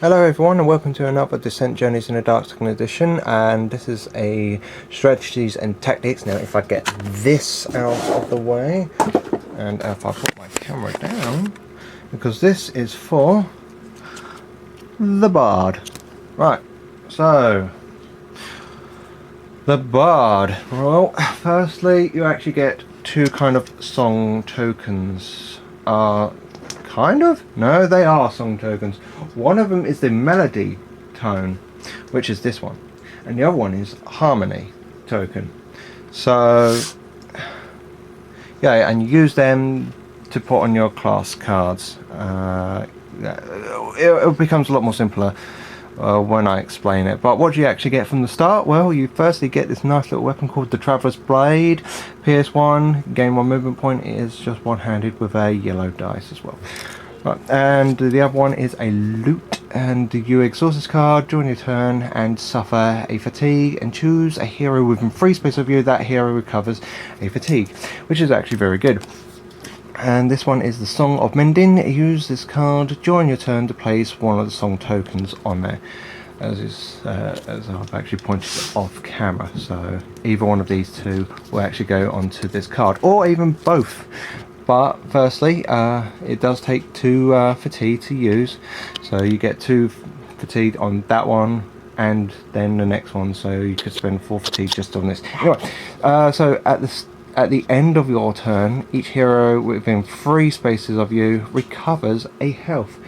Hello everyone and welcome to another Descent Journeys in the Dark Second edition, and this is a strategies and tactics. Now if I get this out of the way and if I put my camera down, because this is for the Bard. Right, so the Bard. Well, firstly you actually get two kind of song tokens. Kind of? No, they are song tokens. One of them is the melody tone, which is this one, and the other one is harmony token. So yeah, and you use them to put on your class cards. It becomes a lot more simpler when I explain it. But what do you actually get from the start? Well, you firstly get this nice little weapon called the Traveler's Blade. PS1, gain 1 movement point. It is just one-handed with a yellow dice as well. Right, and the other one is a loot, and you exhaust this card during your turn and suffer a fatigue, and choose a hero within free space of you. That hero recovers a fatigue, which is actually very good. And this one is the Song of Mending. Use this card during your turn to place one of the song tokens on there, as I've actually pointed off camera. So either one of these two will actually go onto this card, or even both. But firstly, it does take 2 fatigue to use, so you get 2 fatigue on that one and then the next one, so you could spend 4 fatigue just on this. Anyway, so at the end of your turn, each hero within 3 spaces of you recovers a health,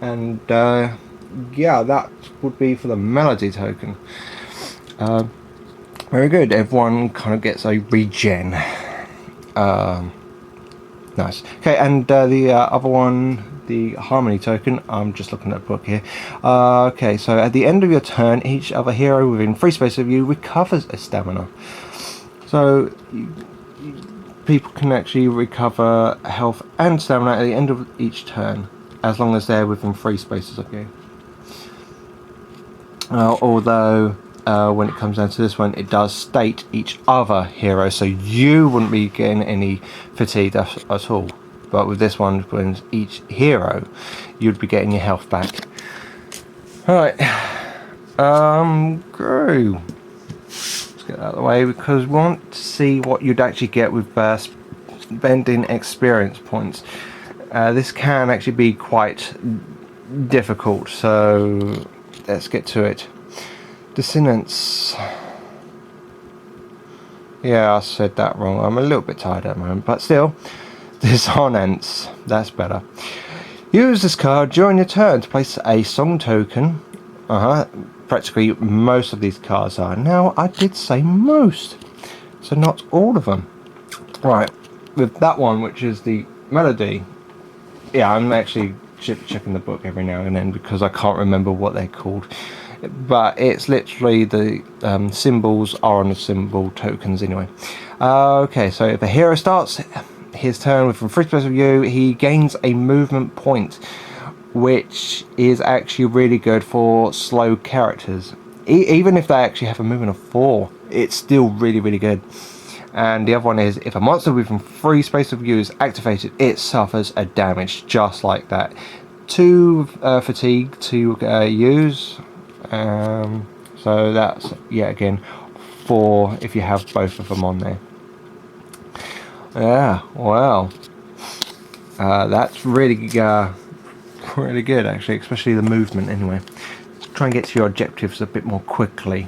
and yeah, that would be for the melody token. Very good. Everyone kind of gets a regen. Nice. Okay, and the other one, the harmony token, I'm just looking at the book here. Okay, so at the end of your turn, each other hero within 3 spaces of you recovers a stamina. So people can actually recover health and stamina at the end of each turn, as long as they're within 3 spaces of you. Although when it comes down to this one, it does state each other hero, so you wouldn't be getting any fatigue at all. But with this one, when each hero, you'd be getting your health back. Alright, Grew. Let's get that out of the way, because we want to see what you'd actually get with spending experience points. This can actually be quite difficult, so let's get to it. Dissonance. Yeah, I said that wrong. I'm a little bit tired at the moment, but still. Dissonance. That's better. Use this card during your turn to place a song token. Practically most of these cards are. Now, I did say most, so not all of them. Right, with that one, which is the melody. Yeah, I'm actually checking the book every now and then because I can't remember what they're called. But it's literally the symbols are on the symbol tokens anyway. Okay, so if a hero starts his turn within 3 spaces of you, he gains a movement point, which is actually really good for slow characters. Even if they actually have a movement of 4, it's still really good. And the other one is, if a monster within 3 spaces of you is activated, it suffers a damage just like that. 2 fatigue to use. So that's, yeah, again, 4 if you have both of them on there. Yeah, wow. That's really good actually, especially the movement anyway. Try and get to your objectives a bit more quickly.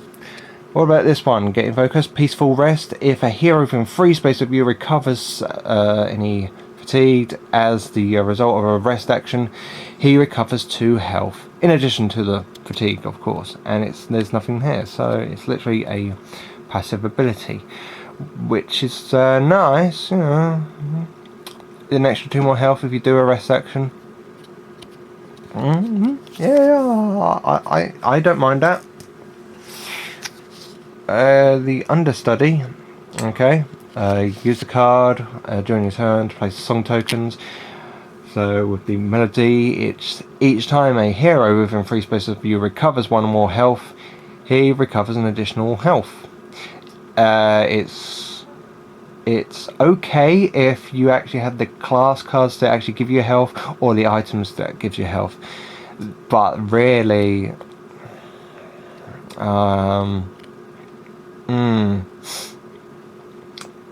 What about this one? Getting focus, peaceful rest. If a hero within 3 spaces of you recovers any fatigued as the result of a rest action, he recovers 2 health, in addition to the fatigue, of course, and there's nothing here, so it's literally a passive ability, which is nice, you know. An extra 2 more health if you do a rest action. Yeah, I don't mind that. The understudy. Okay, use the card during your turn to place song tokens. So with the melody, it's each time a hero within 3 spaces of you recovers 1 or more health, he recovers an additional health. It's okay if you actually have the class cards that actually give you health, or the items that gives you health. But really,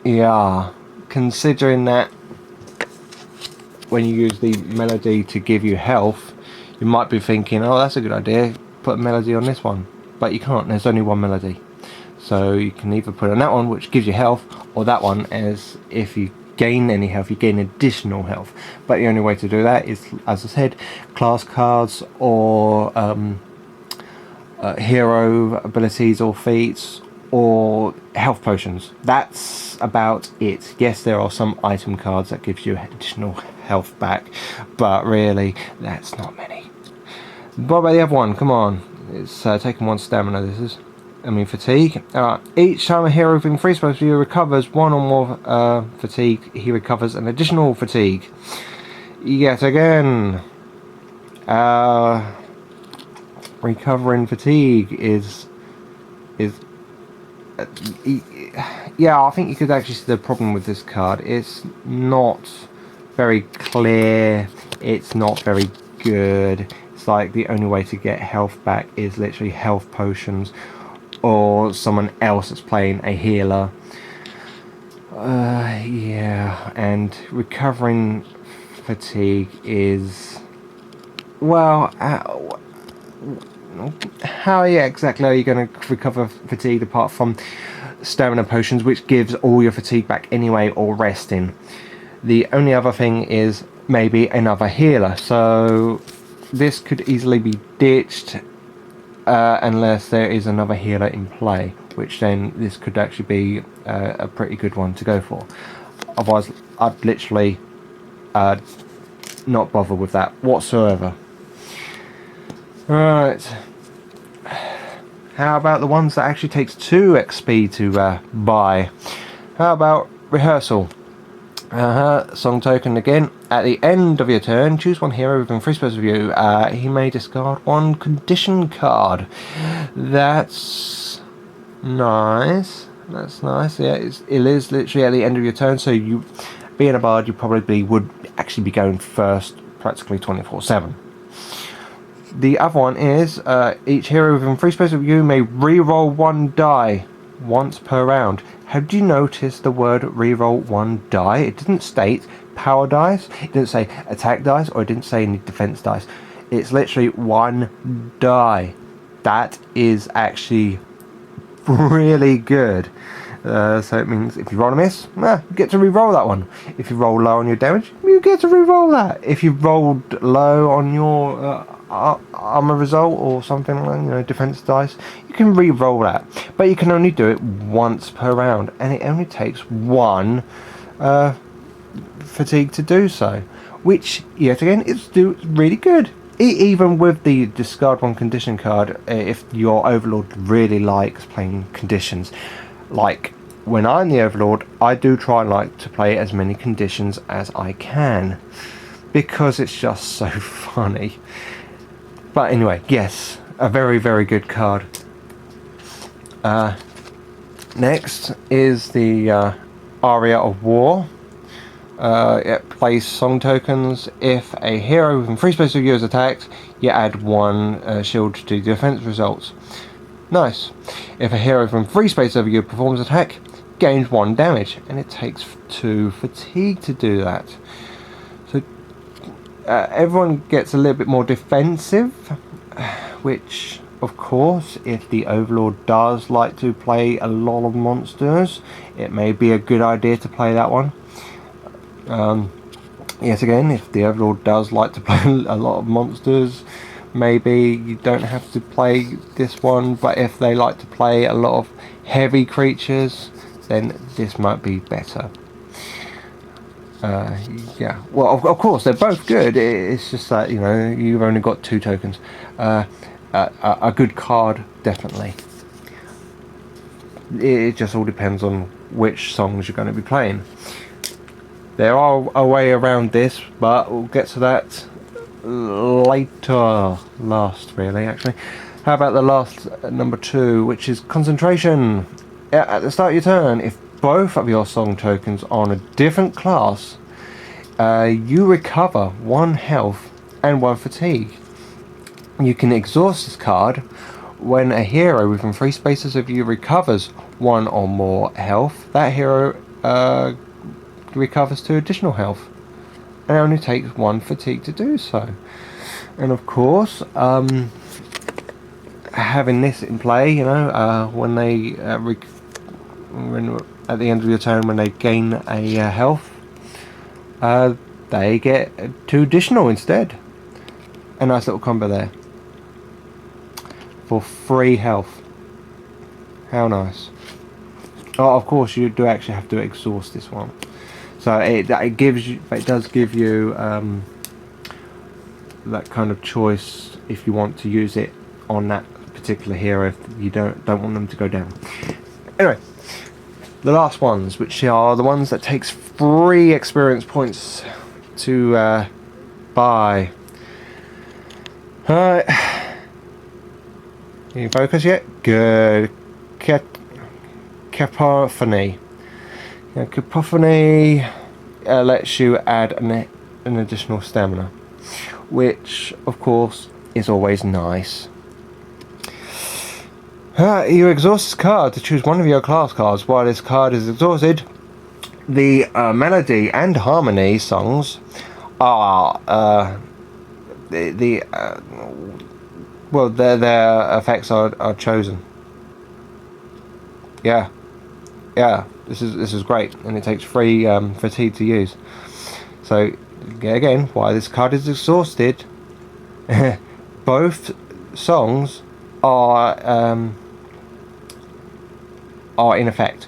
yeah, considering that when you use the melody to give you health, you might be thinking, oh, that's a good idea, put a melody on this one. But you can't, there's only one melody. So you can either put on that one, which gives you health, or that one as if you gain any health, you gain additional health. But the only way to do that is, as I said, class cards or hero abilities or feats or health potions. That's about it. Yes, there are some item cards that gives you additional health back, but really that's not many. What about the other one? Come on, it's taking 1 stamina. This is, I mean, fatigue. Each time a hero within free space view recovers 1 or more fatigue, he recovers an additional fatigue. Yet again, recovering fatigue is yeah, I think you could actually see the problem with this card. It's not very clear, it's not very good. It's like the only way to get health back is literally health potions or someone else that's playing a healer. Yeah, and recovering fatigue is, well, how exactly are you going to recover fatigue apart from stamina potions, which gives all your fatigue back anyway, or resting? The only other thing is maybe another healer, so this could easily be ditched unless there is another healer in play, which then this could actually be a pretty good one to go for. Otherwise I'd literally not bother with that whatsoever. Right, how about the ones that actually takes 2 XP to buy? How about rehearsal? Song token again. At the end of your turn, choose one hero within free space of you. He may discard 1 condition card. That's nice. That's nice. Yeah, it is literally at the end of your turn. So you, being a bard, you probably would actually be going first, practically 24/7. The other one is each hero within free space of you may re-roll 1 die once per round. Have you noticed the word re-roll 1 die? It didn't state power dice, it didn't say attack dice, or it didn't say any defense dice. It's literally 1 die. That is actually really good. So it means if you roll a miss, you get to re-roll that one. If you roll low on your damage, you get to re-roll that. If you rolled low on your armor result or something like, defense dice, you can re-roll that. But you can only do it once per round, and it only takes 1 fatigue to do so, which yet again is really good. Even with the discard 1 condition card, if your overlord really likes playing conditions. Like when I'm the overlord, I do try and like to play as many conditions as I can, because it's just so funny. But anyway, yes, a very, very good card. Next is the Aria of War. It plays song tokens. If a hero within free space of you is attacked, you add 1 shield to the defense results. Nice. If a hero from free space over you performs attack, gains 1 damage, and it takes 2 fatigue to do that. So everyone gets a little bit more defensive, which of course, if the overlord does like to play a lot of monsters, it may be a good idea to play that one. Yet again, if the overlord does like to play a lot of monsters, maybe you don't have to play this one, but if they like to play a lot of heavy creatures, then this might be better. Yeah, well, of course they're both good. It's just that you've only got 2 tokens. A good card, definitely. It just all depends on which songs you're going to be playing. There are a way around this, but we'll get to that later. Last, really, actually. How about the last, number 2, which is concentration. At the start of your turn, if both of your song tokens are on a different class, you recover 1 health and 1 fatigue. You can exhaust this card when a hero within 3 spaces of you recovers 1 or more health. That hero recovers 2 additional health, and it only takes 1 fatigue to do so. And of course, having this in play, you know, when they when at the end of your turn, when they gain a health, they get 2 additional instead. A nice little combo there for 3 health. How nice. Oh, of course you do actually have to exhaust this one, so it does give you that kind of choice if you want to use it on that particular hero, if you don't want them to go down. Anyway, the last ones, which are the ones that takes 3 experience points to buy. Alright, can you focus yet? Good. Cacophony. Cacophony lets you add an additional stamina, which of course is always nice. You exhaust this card to choose one of your class cards. While this card is exhausted, the melody and harmony songs are well, their effects are chosen. Yeah, this is great, and it takes 3 fatigue to use. So again, while this card is exhausted, both songs are in effect.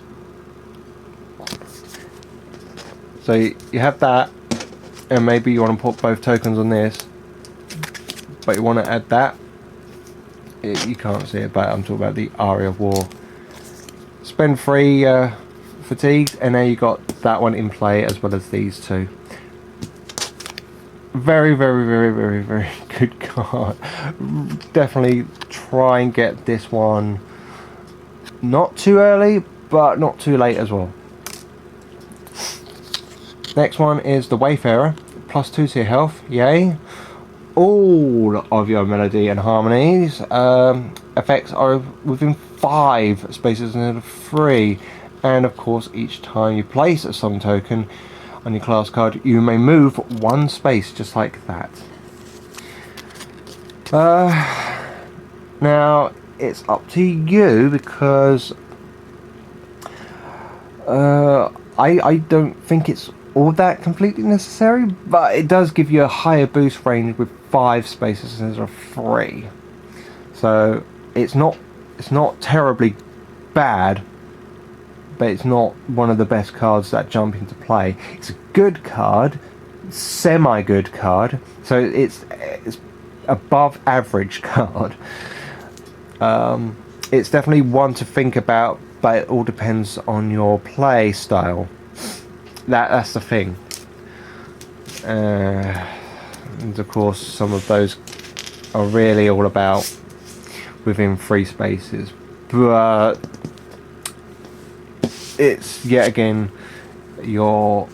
So you have that, and maybe you want to put both tokens on this, but you want to add that. You can't see it, but I'm talking about the Aria of War. Spend 3 fatigues, and now you got that one in play as well as these 2. Very good card. Definitely try and get this one not too early, but not too late as well. Next one is the Wayfarer, +2 to your health. Yay! All of your melody and harmonies effects are within 5 spaces instead of 3, and of course each time you place a song token on your class card, you may move 1 space, just like that. Now it's up to you, because I don't think it's all that completely necessary, but it does give you a higher boost range with 5 spaces instead of 3. So it's not terribly bad, but it's not one of the best cards that jump into play. It's a good card, semi-good card, so it's above average card. It's definitely one to think about, but it all depends on your play style. That's the thing. And of course some of those are really all about within 3 spaces, but it's yet again your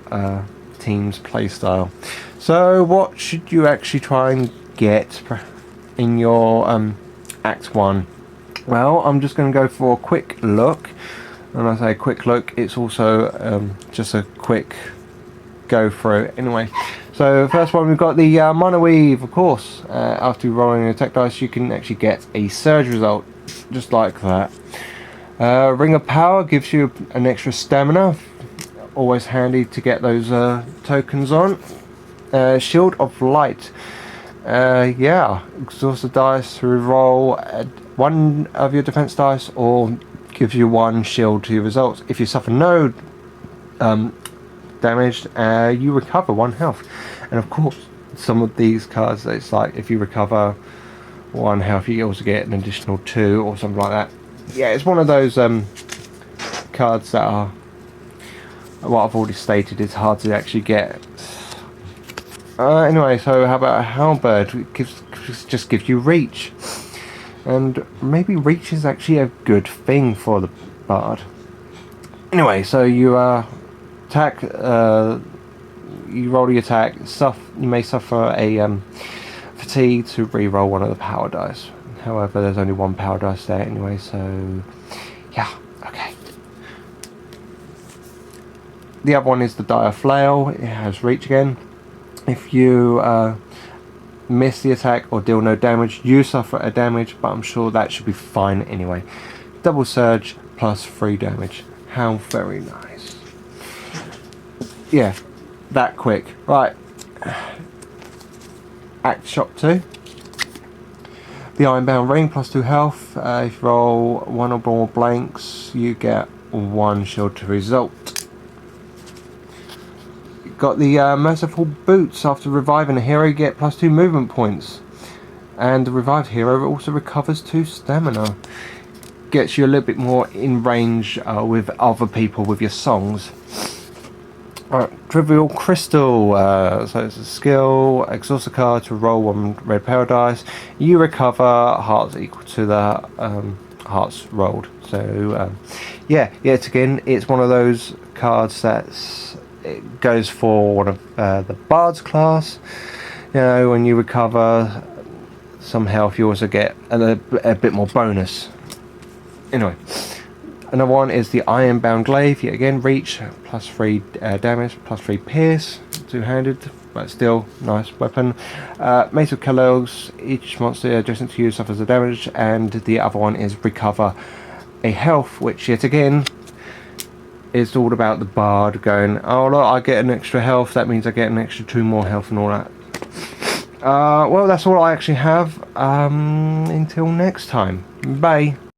team's play style. So what should you actually try and get in your Act 1? Well, I'm just going to go for a quick look. When I say quick look, it's also just a quick go through. Anyway, so first one, we've got the Minor Weave. Of course, after rolling an attack dice, you can actually get a surge result, just like that. Ring of Power gives you an extra stamina, always handy to get those tokens on. Shield of Light, yeah, exhaust the dice to reroll 1 of your defense dice, or gives you 1 shield to your results. If you suffer no damage, you recover 1 health. And of course, some of these cards, it's like if you recover 1 health, you also get an additional 2 or something like that. Yeah, it's one of those cards that are, what I've already stated, it's hard to actually get. Anyway, so how about a Halberd? It just gives you reach. And maybe reach is actually a good thing for the bard. Anyway, so you attack, you roll the attack, you may suffer a T to re-roll one of the power dice. However, there's only one power dice there anyway, so yeah, okay. The other one is the Dire Flail. It has reach again. If you miss the attack or deal no damage, you suffer a damage, but I'm sure that should be fine anyway. Double Surge plus 3 damage. How very nice. Yeah, that quick. Right. Act Shot 2. The Ironbound Ring plus 2 health. If you roll 1 or more blanks, you get 1 shield to result. Got the Merciful Boots. After reviving a hero, you get plus 2 movement points. And the revived hero also recovers 2 stamina. Gets you a little bit more in range with other people with your songs. Trivial Crystal. So it's a skill. Exhaust a card to roll 1 red paradise. You recover hearts equal to the hearts rolled. So yeah, yet again, it's one of those cards that's it goes for one of the Bard's class. You know, when you recover some health, you also get a bit more bonus. Anyway, another one is the Ironbound Glaive. Yet again, reach plus 3 damage, plus 3 pierce, two-handed, but still nice weapon. Mace of Kellogg's. Each monster adjacent to you suffers a damage, and the other one is recover a health, which yet again is all about the Bard going, oh look, I get an extra health, that means I get an extra 2 more health and all that. Well, that's all I actually have. Until next time. Bye.